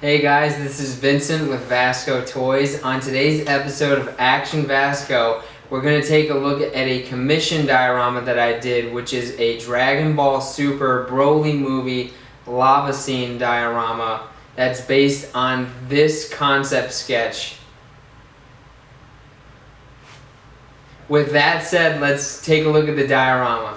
Hey guys, this is Vincent with Vasco Toys. On today's episode of Action Vasco, we're going to take a look at a commission diorama that I did, which is a Dragon Ball Super Broly movie lava scene diorama that's based on this concept sketch. With that said, let's take a look at the diorama.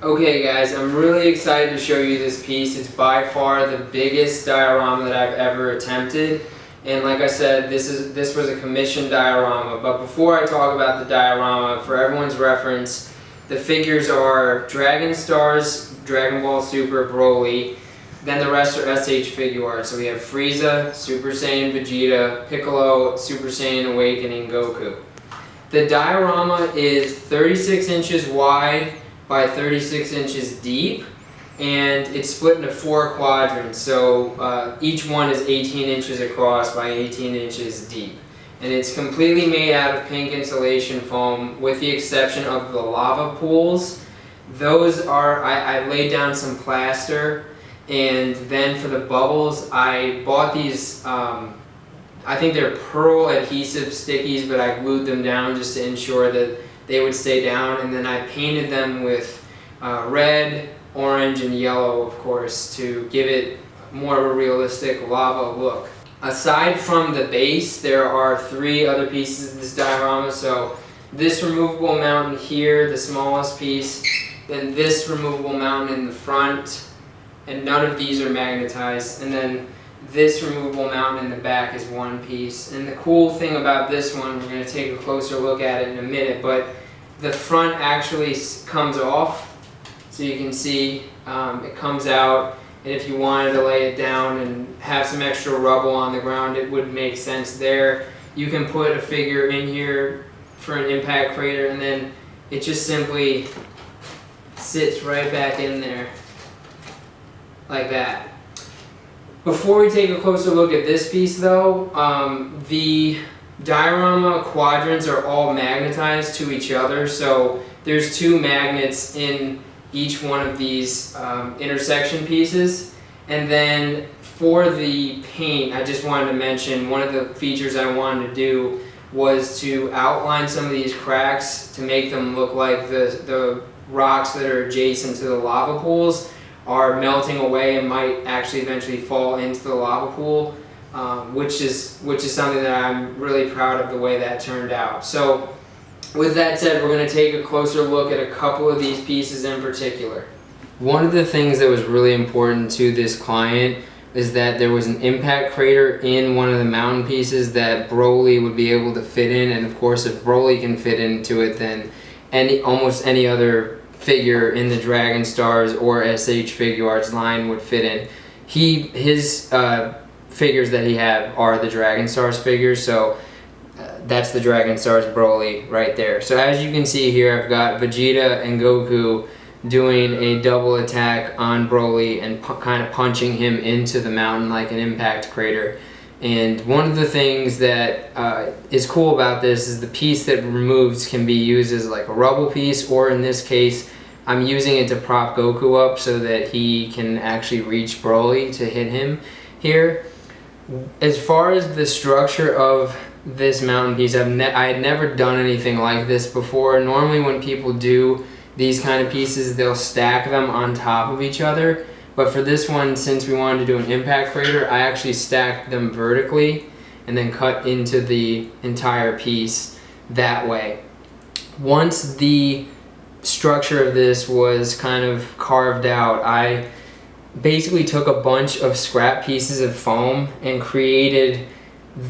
Okay guys, I'm really excited to show you this piece. It's by far the biggest diorama that I've ever attempted. And like I said, this was a commissioned diorama. But before I talk about the diorama, for everyone's reference, the figures are Dragon Stars, Dragon Ball Super, Broly. Then the rest are SH figure art. So we have Frieza, Super Saiyan Vegeta, Piccolo, Super Saiyan Awakening, Goku. The diorama is 36 inches wide by 36 inches deep, and it's split into 4 quadrants, so each one is 18 inches across by 18 inches deep. And it's completely made out of pink insulation foam with the exception of the lava pools. Those are, I laid down some plaster, and then for the bubbles I bought these, I think they're pearl adhesive stickies, but I glued them down just to ensure that they would stay down, and then I painted them with red, orange and yellow, of course, to give it more of a realistic lava look. Aside from the base, there are 3 other pieces of this diorama. So this removable mountain here, the smallest piece, then this removable mountain in the front, and none of these are magnetized, and then this removable mountain in the back is 1 piece. And the cool thing about this one, we're going to take a closer look at it in a minute, but the front actually comes off, so you can see it comes out, and if you wanted to lay it down and have some extra rubble on the ground, it would make sense there. You can put a figure in here for an impact crater, and then it just simply sits right back in there like that. Before we take a closer look at this piece though, the diorama quadrants are all magnetized to each other, so there's 2 magnets in each one of these intersection pieces. And then for the paint, I just wanted to mention one of the features I wanted to do was to outline some of these cracks to make them look like the rocks that are adjacent to the lava pools are melting away and might actually eventually fall into the lava pool, which is something that I'm really proud of the way that turned out. So with that said, we're going to take a closer look at a couple of these pieces in particular. One of the things that was really important to this client is that there was an impact crater in one of the mountain pieces that Broly would be able to fit in, and of course if Broly can fit into it, then almost any other figure in the Dragon Stars or SH Figuarts line would fit in. His figures that he have are the Dragon Stars figures, so that's the Dragon Stars Broly right there. So as you can see here, I've got Vegeta and Goku doing a double attack on Broly and kind of punching him into the mountain like an impact crater. And one of the things that is cool about this is the piece that removes can be used as like a rubble piece, or in this case I'm using it to prop Goku up so that he can actually reach Broly to hit him here. As far as the structure of this mountain piece, I had never done anything like this before. Normally when people do these kind of pieces, they'll stack them on top of each other. But for this one, since we wanted to do an impact crater, I actually stacked them vertically and then cut into the entire piece that way. Once the structure of this was kind of carved out, I basically took a bunch of scrap pieces of foam and created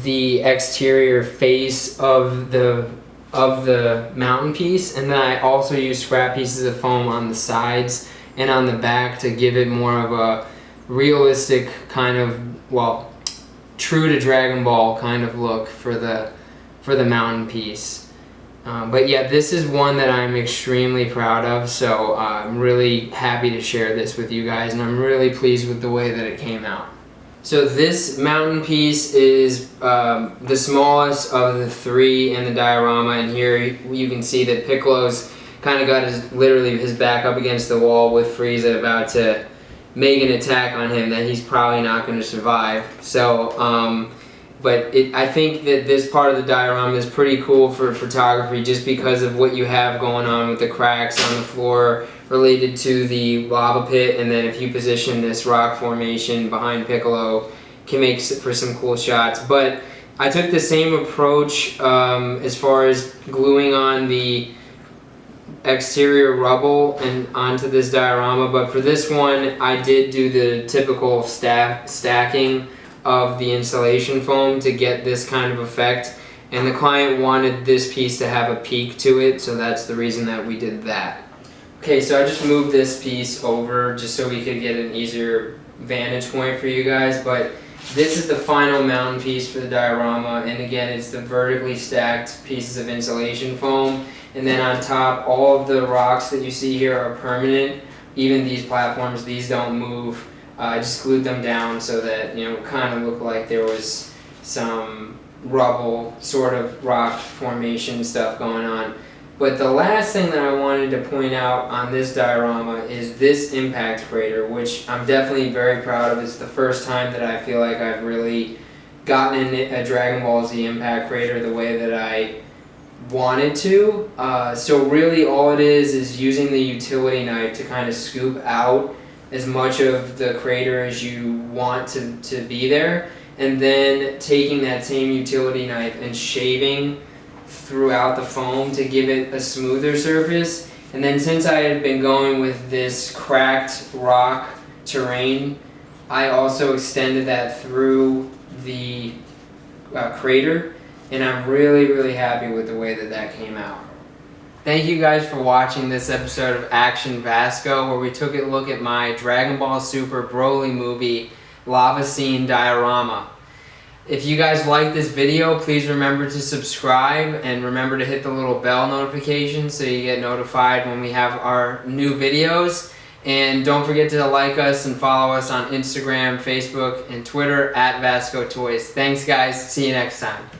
the exterior face of the mountain piece, and then I also used scrap pieces of foam on the sides and on the back to give it more of a realistic kind of, well, true to Dragon Ball kind of look for the mountain piece. But yeah, this is one that I'm extremely proud of, so I'm really happy to share this with you guys, and I'm really pleased with the way that it came out. So this mountain piece is the smallest of the 3 in the diorama, and here you can see that Piccolo's kind of got literally his back up against the wall with Frieza about to make an attack on him that he's probably not going to survive. So, but I think that this part of the diorama is pretty cool for photography just because of what you have going on with the cracks on the floor related to the lava pit, and then if you position this rock formation behind Piccolo, can make for some cool shots. But I took the same approach as far as gluing on the exterior rubble and onto this diorama, but for this one I did do the typical stacking of the insulation foam to get this kind of effect, and the client wanted this piece to have a peak to it, so that's the reason that we did that. Okay, so I just moved this piece over just so we could get an easier vantage point for you guys, but this is the final mountain piece for the diorama, and again it's the vertically stacked pieces of insulation foam, and then on top all of the rocks that you see here are permanent. Even these platforms, these don't move. I just glued them down so that, you know, it kind of looked like there was some rubble sort of rock formation stuff going on. But the last thing that I wanted to point out on this diorama is this impact crater, which I'm definitely very proud of. It's the first time that I feel like I've really gotten in a Dragon Ball Z impact crater the way that I wanted to. So really all it is using the utility knife to kind of scoop out as much of the crater as you want to be there, and then taking that same utility knife and shaving throughout the foam to give it a smoother surface. And then since I had been going with this cracked rock terrain, I also extended that through the crater, and I'm really happy with the way that came out. Thank you guys for watching this episode of Action Vasco, where we took a look at my Dragon Ball Super Broly movie lava scene diorama. If you guys like this video, please remember to subscribe and remember to hit the little bell notification so you get notified when we have our new videos. And don't forget to like us and follow us on Instagram, Facebook, and Twitter @VascoToys. Thanks guys, see you next time.